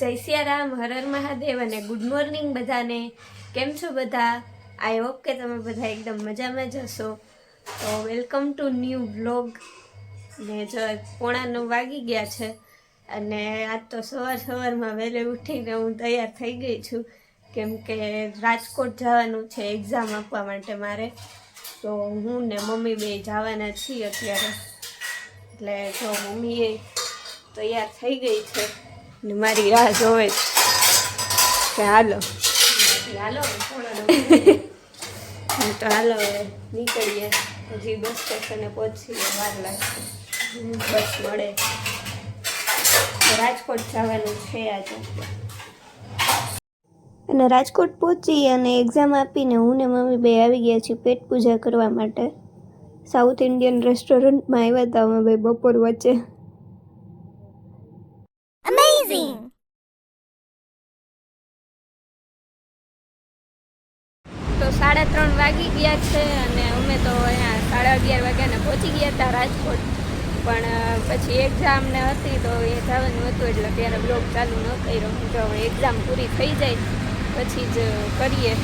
જય સિયારામ, હર હર મહાદેવ અને good morning બધાને. કેમ છો બધા? આઈ હોપ કે તમે બધા એકદમ મજામાં જ હશો. તો વેલકમ ટુ ન્યૂ વ્લોગ. ને જો 9:15 વાગી ગયા છે અને આજ તો સવારમાં વહેલે ઉઠીને હું તૈયાર થઈ ગઈ છું, કેમ કે રાજકોટ જવાનું છે એક્ઝામ આપવા માટે મારે. તો હું ને મમ્મી બે જવાના છીએ અત્યારે. એટલે જો મમ્મીએ તૈયાર થઈ ગઈ છે ને મારી રાહ જોવે કે હાલો તો હાલો નીકળીએ. હજી બસ સ્ટેશને પહોંચીએ, વાર લાગશે, બસ મળે. રાજકોટ જવાનું છે આજે. અને રાજકોટ પહોંચી અને એક્ઝામ આપીને હું ને મમ્મી બે આવી ગયા છીએ પેટ પૂજા કરવા માટે. સાઉથ ઇન્ડિયન રેસ્ટોરન્ટમાં આવ્યા હતા અમે બે બપોર વચ્ચે. Amazing! તો 3:30 વાગી ગયા છે અને અમે તો અહીંયા 11:30 વાગ્યાને પહોંચી ગયા હતા રાજકોટ. પણ પછી એક્ઝામ ને હતી તો એ જવાનું હતું એટલે ત્યારે બ્લોગ ચાલુ ન કર્યો. જો એક્ઝામ પૂરી થઈ જાય પછી જ કરીએ.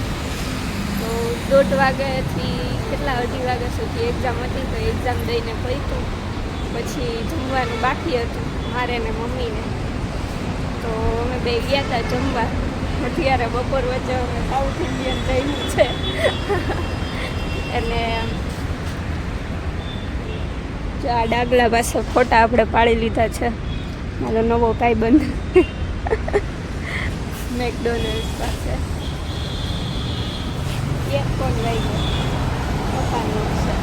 તો 1:30 વાગ્યાથી કેટલા 2:30 વાગ્યા સુધી એક્ઝામ હતી. તો એક્ઝામ દઈને પહોંચ્યું પછી જમવાનું બાકી હતું મારે ને મમ્મીને. તો અમે બે ગયા હતા જમવા. અત્યારે બપોર વચ્ચે અમે સાઉથ ઇન્ડિયન જઈનું છે અને જો આ ડાગલા પાસે ફોટા આપણે પાડી લીધા છે. મારો નવો ભાઈબંધ મેકડોનલ્ડ્સ પાસે એક કોણ લઈ ગયો પપ્પાનું છે.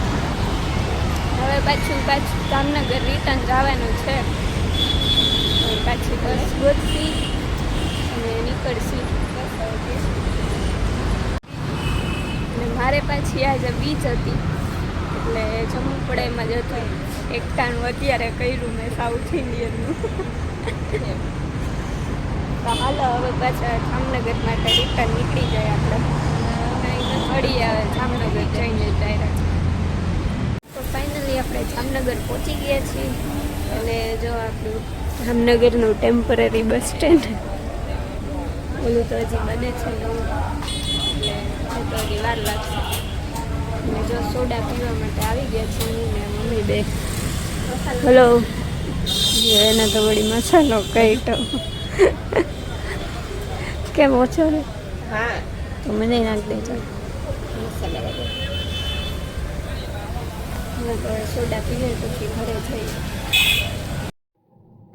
હવે પાછું જામનગર રિટર્ન જવાનું છે. પાછી બસ ગોતવી અને નીકળશી. અને મારે પાછી આજે બીચ હતી એટલે જમવું પડે એમાં જ હતું. 91 અત્યારે કર્યું મેં સાઉથ ઇન્ડિયનનું. તો હાલો હવે પાછા જામનગર માટે રિટર્ન નીકળી જાય આપણે. મળી આવે જામનગર જઈને ડાયરેક્ટ. તો ફાઇનલી આપણે જામનગર પહોંચી ગયા છીએ. અને જો આપણું જામનગરનું ટેમ્પરરી બસ સ્ટેન્ડ. ઓલું તો હજી બને છે નવું એટલે તો હજી વાર લાગશે. અને જો સોડા પીવા માટે આવી ગયા છે હું ને મમ્મી બે. હલો, એને તો વળી મસાલો કઈ તો કેમ ઓછો રે? હા, તો મને નાખ દેજો મસાલા વગર. સોડા પીવે પછી ઘરે જઈએ.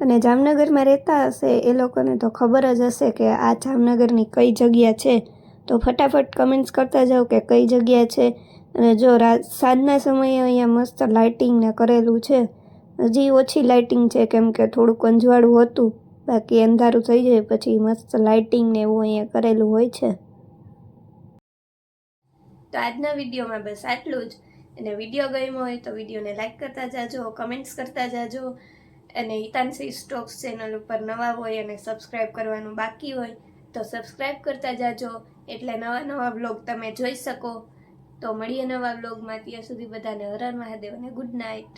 અને જામનગરમાં રહેતા હશે એ લોકોને તો ખબર જ હશે કે આ જામનગરની કઈ જગ્યા છે. તો ફટાફટ કમેન્ટ્સ કરતા જાઓ કે કઈ જગ્યા છે. અને જો સાંજના સમયે અહીંયા મસ્ત લાઇટિંગ ને કરેલું છે. હજી ઓછી લાઇટિંગ છે કેમ કે થોડુંક અંજવાળું હતું. બાકી અંધારું થઈ જાય પછી મસ્ત લાઇટિંગ ને એવું અહીંયા કરેલું હોય છે. તો આજના વિડીયોમાં બસ આટલું જ. અને વિડીયો ગમ્યો હોય તો વિડીયોને લાઈક કરતા જાજો, કમેન્ટ્સ કરતા જાજો. અને હિતાંશી સ્ટોક્સ ચેનલ ઉપર નવા હોય અને સબસ્ક્રાઈબ કરવાનું બાકી હોય તો સબસ્ક્રાઈબ કરતા જાજો, એટલે નવા બ્લોગ તમે જોઈ શકો. તો મળીએ નવા બ્લોગમાં. ત્યાં સુધી બધાને હર હર મહાદેવ અને ગુડ નાઇટ.